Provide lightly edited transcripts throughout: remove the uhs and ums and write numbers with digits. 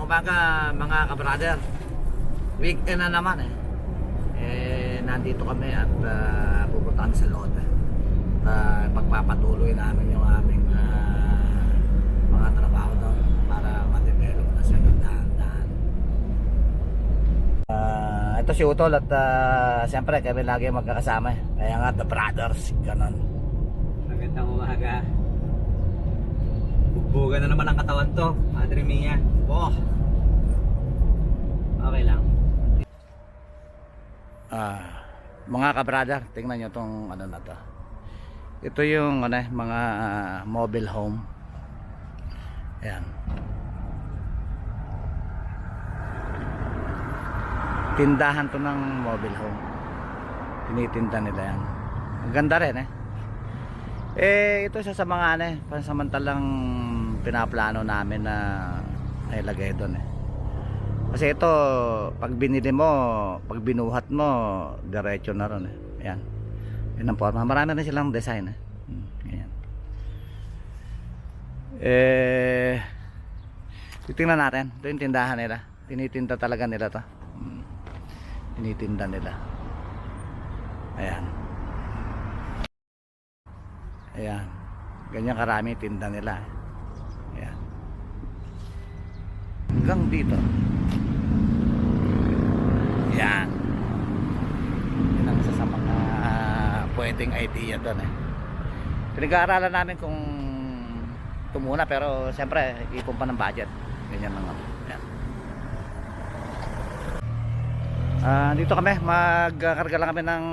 umaga mga kabrader. Weekend na naman nandito kami at pupunta kami sa Lote. Pagpapatuloy namin yung aming mga trabaho doon para ma-develop na siya ng dahan-dahan. Ito si Utol at siyempre kami lagi magkakasama Kaya nga The Brothers, ganon. Magandang umaga. Bugbugan na naman ang katawan to, Madre Mia. Oh. Okay lang. Mga kabrother, tingnan nyo tong ano na to. Ito yung mga mobile home. Ayan. Tindahan to ng mobile home. Tinitinda nila yan. Ang ganda rin ito isa sa mga pansamantalang pinaplano namin na ilagay doon Kasi ito, pag binili mo, pag binuhat mo, diretso na ron Ayan. Yan ang forma. Marami na silang design Ayan. Titingnan natin. Ito yung tindahan nila. Tinitinda talaga nila to. Tinitinda nila. Ayan. Ayan. Ganyan karami tinda nila. Ayan. Hanggang dito. Ayan. Yan ang isa sa mga pwedeng idea doon Pinag-aaralan namin kung ito muna pero siyempre ipon pa ng budget. Ganyan lang Ayan. Dito kami magkarga lang kami ng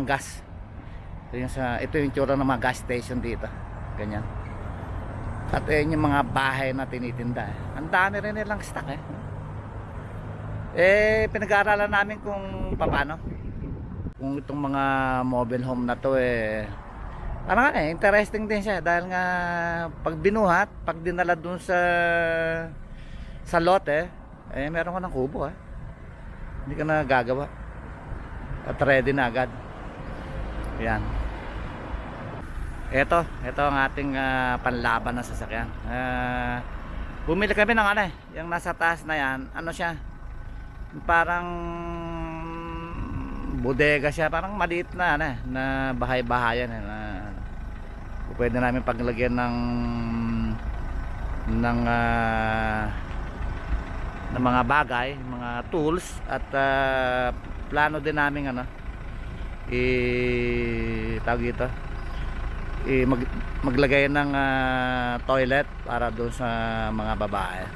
gas. Ito yung tsura ng mga gas station dito. Ganyan. At yun yung mga bahay na tinitinda Ang dami rin nilang stock pinag-aaralan namin kung paano. Kung itong mga mobile home na to ano interesting din siya dahil nga pag binuhat, pag dinala dun sa lote, meron ka ng kubo Hindi ka na gagawa. At ready na agad. Ayan. Ito ang ating panlaban na sasakyan. Bumili kami ng yung nasa taas na yan, siya? Parang bodega siya, parang maliit na na bahay-bahayan na pwede namin paglagyan ng mga bagay, mga tools at plano din namin tawag ito maglagay ng toilet para doon sa mga babae.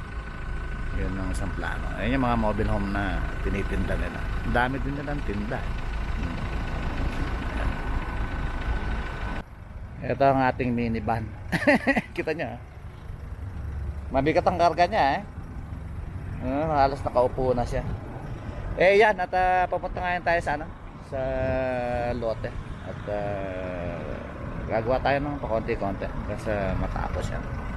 Yun ang isang plano. Ayun yung mga mobile home na tinitinda nila. Ang dami din nilang tinda Ito ang ating minivan. Kita nyo mabigat ang karga niya halos nakaupo na siya yan at papunta ngayon tayo sa lote at gagawa tayo ng pakonti-konti kasi matapos yan